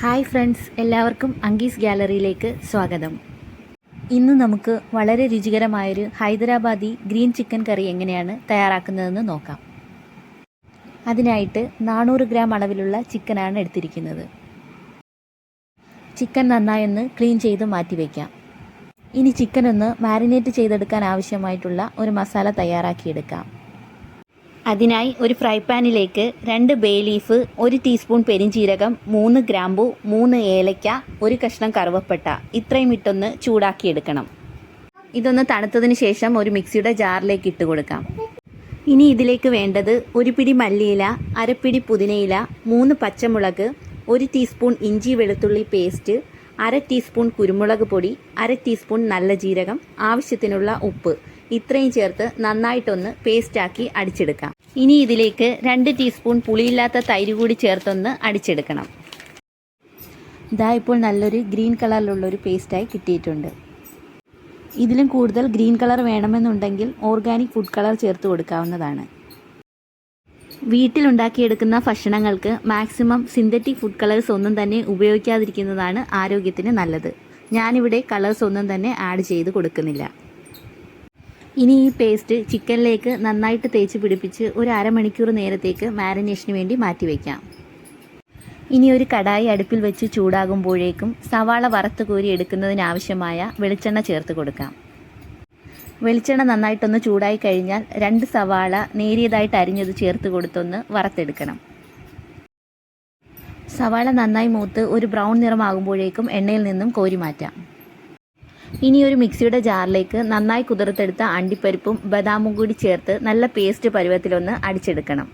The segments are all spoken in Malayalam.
ഹായ് ഫ്രണ്ട്സ്, എല്ലാവർക്കും അങ്കീസ് ഗാലറിയിലേക്ക് സ്വാഗതം. ഇന്ന് നമുക്ക് വളരെ രുചികരമായൊരു ഹൈദരാബാദി ഗ്രീൻ ചിക്കൻ കറി എങ്ങനെയാണ് തയ്യാറാക്കുന്നതെന്ന് നോക്കാം. അതിനായിട്ട് 400 ഗ്രാം അളവിലുള്ള ചിക്കനാണ് എടുത്തിരിക്കുന്നത്. ചിക്കൻ നന്നായൊന്ന് ക്ലീൻ ചെയ്ത് മാറ്റി വയ്ക്കാം. ഇനി ചിക്കൻ ഒന്ന് മാരിനേറ്റ് ചെയ്തെടുക്കാൻ ആവശ്യമായിട്ടുള്ള ഒരു മസാല തയ്യാറാക്കിയെടുക്കാം. അതിനായി ഒരു ഫ്രൈ പാനിലേക്ക് 2 ബേ ലീഫ്, 1 ടീസ്പൂൺ പെരിഞ്ജീരകം, 3 ഗ്രാമ്പു, 3 ഏലയ്ക്ക, 1 കഷ്ണം കറുവപ്പട്ട ഇത്രയും ഇട്ടൊന്ന് ചൂടാക്കിയെടുക്കണം. ഇതൊന്ന് തണുത്തതിന് ശേഷം ഒരു മിക്സിയുടെ ജാറിലേക്ക് ഇട്ട് കൊടുക്കാം. ഇനി ഇതിലേക്ക് വേണ്ടത് 1 പിടി മല്ലിയില, അരപ്പിടി പുതിനയില, 3 പച്ചമുളക്, 1 ടീസ്പൂൺ ഇഞ്ചി വെളുത്തുള്ളി പേസ്റ്റ്, 1/2 ടീസ്പൂൺ കുരുമുളക് പൊടി, 1/2 ടീസ്പൂൺ നല്ല ജീരകം, ആവശ്യത്തിനുള്ള ഉപ്പ് ഇത്രയും ചേർത്ത് നന്നായിട്ടൊന്ന് പേസ്റ്റാക്കി അടിച്ചെടുക്കാം. ഇനി ഇതിലേക്ക് 2 ടീസ്പൂൺ പുളിയില്ലാത്ത തൈര് കൂടി ചേർത്തൊന്ന് അടിച്ചെടുക്കണം. ഇതാ ഇപ്പോൾ നല്ലൊരു ഗ്രീൻ കളറിലുള്ളൊരു പേസ്റ്റായി കിട്ടിയിട്ടുണ്ട്. ഇതിലും കൂടുതൽ ഗ്രീൻ കളർ വേണമെന്നുണ്ടെങ്കിൽ ഓർഗാനിക് ഫുഡ് കളർ ചേർത്ത് കൊടുക്കാവുന്നതാണ്. വീട്ടിലുണ്ടാക്കിയെടുക്കുന്ന ഭക്ഷണങ്ങൾക്ക് മാക്സിമം സിന്തറ്റിക് ഫുഡ് കളേഴ്സ് ഒന്നും തന്നെ ഉപയോഗിക്കാതിരിക്കുന്നതാണ് ആരോഗ്യത്തിന് നല്ലത്. ഞാനിവിടെ കളേഴ്സ് ഒന്നും തന്നെ ആഡ് ചെയ്ത് കൊടുക്കുന്നില്ല. ഇനി ഈ പേസ്റ്റ് ചിക്കനിലേക്ക് നന്നായിട്ട് തേച്ച് പിടിപ്പിച്ച് ഒരു അരമണിക്കൂർ നേരത്തേക്ക് മാരിനേഷന് വേണ്ടി മാറ്റിവെക്കാം. ഇനി ഒരു കടായി അടുപ്പിൽ വെച്ച് ചൂടാകുമ്പോഴേക്കും സവാള വറുത്ത് കോരി എടുക്കുന്നതിനാവശ്യമായ വെളിച്ചെണ്ണ ചേർത്ത് കൊടുക്കാം. വെളിച്ചെണ്ണ നന്നായിട്ടൊന്ന് ചൂടായി കഴിഞ്ഞാൽ 2 സവാള നേരിയതായിട്ട് അരിഞ്ഞത് ചേർത്ത് കൊടുത്തൊന്ന് വറുത്തെടുക്കണം. സവാള നന്നായി മൂത്ത് ഒരു ബ്രൗൺ നിറമാകുമ്പോഴേക്കും എണ്ണയിൽ നിന്നും കോരി മാറ്റാം. ഇനി ഒരു മിക്സിയുടെ ജാറിലേക്ക് നന്നായി കുതിർത്തെടുത്ത അണ്ടിപ്പരിപ്പും ബദാമും കൂടി ചേർത്ത് നല്ല പേസ്റ്റ് പരുവത്തിലൊന്ന് അടിച്ചെടുക്കണം.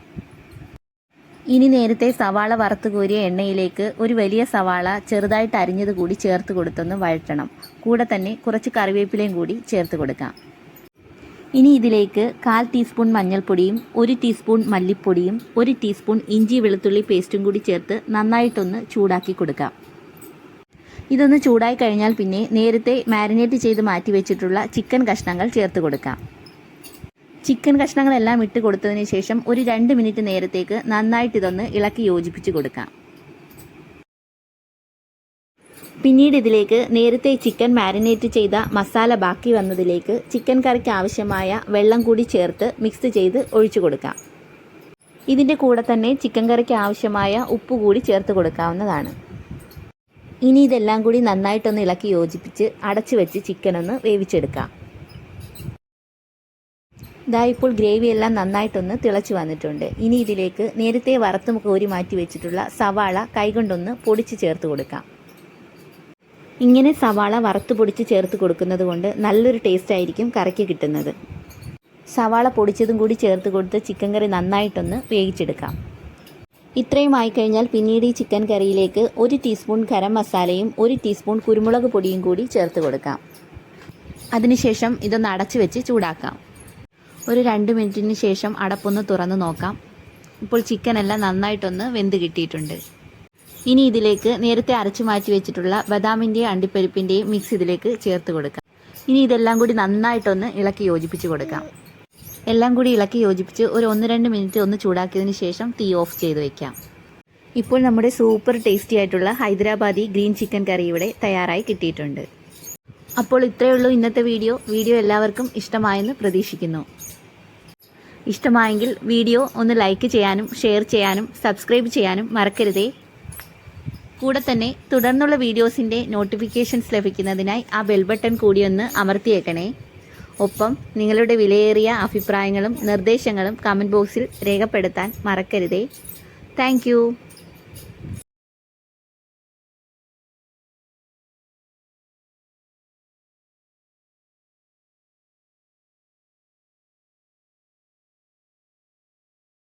ഇനി നേരത്തെ സവാള വറുത്ത് കോരിയ എണ്ണയിലേക്ക് ഒരു വലിയ സവാള ചെറുതായിട്ട് അരിഞ്ഞത് കൂടി ചേർത്ത് കൊടുത്തൊന്ന് വഴറ്റണം. കൂടെ തന്നെ കുറച്ച് കറിവേപ്പിലയും കൂടി ചേർത്ത് കൊടുക്കാം. ഇനി ഇതിലേക്ക് 1/4 ടീസ്പൂൺ മഞ്ഞൾപ്പൊടിയും 1 ടീസ്പൂൺ മല്ലിപ്പൊടിയും 1 ടീസ്പൂൺ ഇഞ്ചി വെളുത്തുള്ളി പേസ്റ്റും കൂടി ചേർത്ത് നന്നായിട്ടൊന്ന് ചൂടാക്കി കൊടുക്കാം. ഇതൊന്ന് ചൂടായി കഴിഞ്ഞാൽ പിന്നെ നേരത്തെ മാരിനേറ്റ് ചെയ്ത് മാറ്റി വെച്ചിട്ടുള്ള ചിക്കൻ കഷ്ണങ്ങൾ ചേർത്ത് കൊടുക്കാം. ചിക്കൻ കഷ്ണങ്ങളെല്ലാം ഇട്ട് കൊടുത്തതിന് ശേഷം ഒരു 2 മിനിറ്റ് നേരത്തേക്ക് നന്നായിട്ട് ഇതൊന്ന് ഇളക്കി യോജിപ്പിച്ച് കൊടുക്കാം. പിന്നീട് ഇതിലേക്ക് നേരത്തെ ചിക്കൻ മാരിനേറ്റ് ചെയ്ത മസാല ബാക്കി വന്നതിലേക്ക് ചിക്കൻ കറിക്ക് ആവശ്യമായ വെള്ളം കൂടി ചേർത്ത് മിക്സ് ചെയ്ത് ഒഴിച്ചു കൊടുക്കാം. ഇതിൻ്റെ കൂടെ തന്നെ ചിക്കൻ കറിക്ക് ആവശ്യമായ ഉപ്പ് കൂടി ചേർത്ത് കൊടുക്കാവുന്നതാണ്. ഇനി ഇതെല്ലാം കൂടി നന്നായിട്ടൊന്ന് ഇളക്കി യോജിപ്പിച്ച് അടച്ചു വെച്ച് ചിക്കൻ ഒന്ന് വേവിച്ചെടുക്കാം. ഇതാ ഇപ്പോൾ ഗ്രേവിയെല്ലാം നന്നായിട്ടൊന്ന് തിളച്ച് വന്നിട്ടുണ്ട്. ഇനി ഇതിലേക്ക് നേരത്തെ വറുത്ത് കോരി മാറ്റി വെച്ചിട്ടുള്ള സവാള കൈകൊണ്ടൊന്ന് പൊടിച്ച് ചേർത്ത് കൊടുക്കാം. ഇങ്ങനെ സവാള വറുത്ത് പൊടിച്ച് ചേർത്ത് കൊടുക്കുന്നത് കൊണ്ട് നല്ലൊരു ടേസ്റ്റ് ആയിരിക്കും കറിക്ക് കിട്ടുന്നത്. സവാള പൊടിച്ചതും കൂടി ചേർത്ത് കൊടുത്ത് ചിക്കൻ കറി നന്നായിട്ടൊന്ന് വേവിച്ചെടുക്കാം. ഇത്രയും ആയിക്കഴിഞ്ഞാൽ പിന്നീട് ഈ ചിക്കൻ കറിയിലേക്ക് 1 ടീസ്പൂൺ ഗരം മസാലയും 1 ടീസ്പൂൺ കുരുമുളക് പൊടിയും കൂടി ചേർത്ത് കൊടുക്കാം. അതിനുശേഷം ഇതൊന്ന് അടച്ചു വെച്ച് ചൂടാക്കാം. ഒരു 2 മിനിറ്റിന് ശേഷം അടപ്പൊന്ന് തുറന്ന് നോക്കാം. ഇപ്പോൾ ചിക്കനെല്ലാം നന്നായിട്ടൊന്ന് വെന്ത് കിട്ടിയിട്ടുണ്ട്. ഇനി ഇതിലേക്ക് നേരത്തെ അരച്ചു മാറ്റി വെച്ചിട്ടുള്ള ബദാമിൻ്റെയും അണ്ടിപ്പരിപ്പിൻ്റെയും മിക്സ് ഇതിലേക്ക് ചേർത്ത് കൊടുക്കാം. ഇനി ഇതെല്ലാം കൂടി നന്നായിട്ടൊന്ന് ഇളക്കി യോജിപ്പിച്ച് കൊടുക്കാം. എല്ലാം കൂടി ഇളക്കി യോജിപ്പിച്ച് ഒരു 1-2 മിനിറ്റ് ഒന്ന് ചൂടാക്കിയതിന് ശേഷം തീ ഓഫ് ചെയ്ത് വയ്ക്കാം. ഇപ്പോൾ നമ്മുടെ സൂപ്പർ ടേസ്റ്റി ആയിട്ടുള്ള ഹൈദരാബാദി ഗ്രീൻ ചിക്കൻ കറി ഇവിടെ തയ്യാറായി കിട്ടിയിട്ടുണ്ട്. അപ്പോൾ ഇത്രയേ ഉള്ളൂ ഇന്നത്തെ വീഡിയോ എല്ലാവർക്കും ഇഷ്ടമായെന്ന് പ്രതീക്ഷിക്കുന്നു. ഇഷ്ടമായെങ്കിൽ വീഡിയോ ഒന്ന് ലൈക്ക് ചെയ്യാനും ഷെയർ ചെയ്യാനും സബ്സ്ക്രൈബ് ചെയ്യാനും മറക്കരുതേ. കൂടെ തന്നെ തുടർന്നുള്ള വീഡിയോസിൻ്റെ നോട്ടിഫിക്കേഷൻസ് ലഭിക്കുന്നതിനായി ആ ബെൽ ബട്ടൺ കൂടി ഒന്ന് അമർത്തിയേക്കണേ. ഒപ്പം നിങ്ങളുടെ വിലയേറിയ അഭിപ്രായങ്ങളും നിർദ്ദേശങ്ങളും കമൻറ്റ് ബോക്സിൽ രേഖപ്പെടുത്താൻ മറക്കരുതേ. താങ്ക്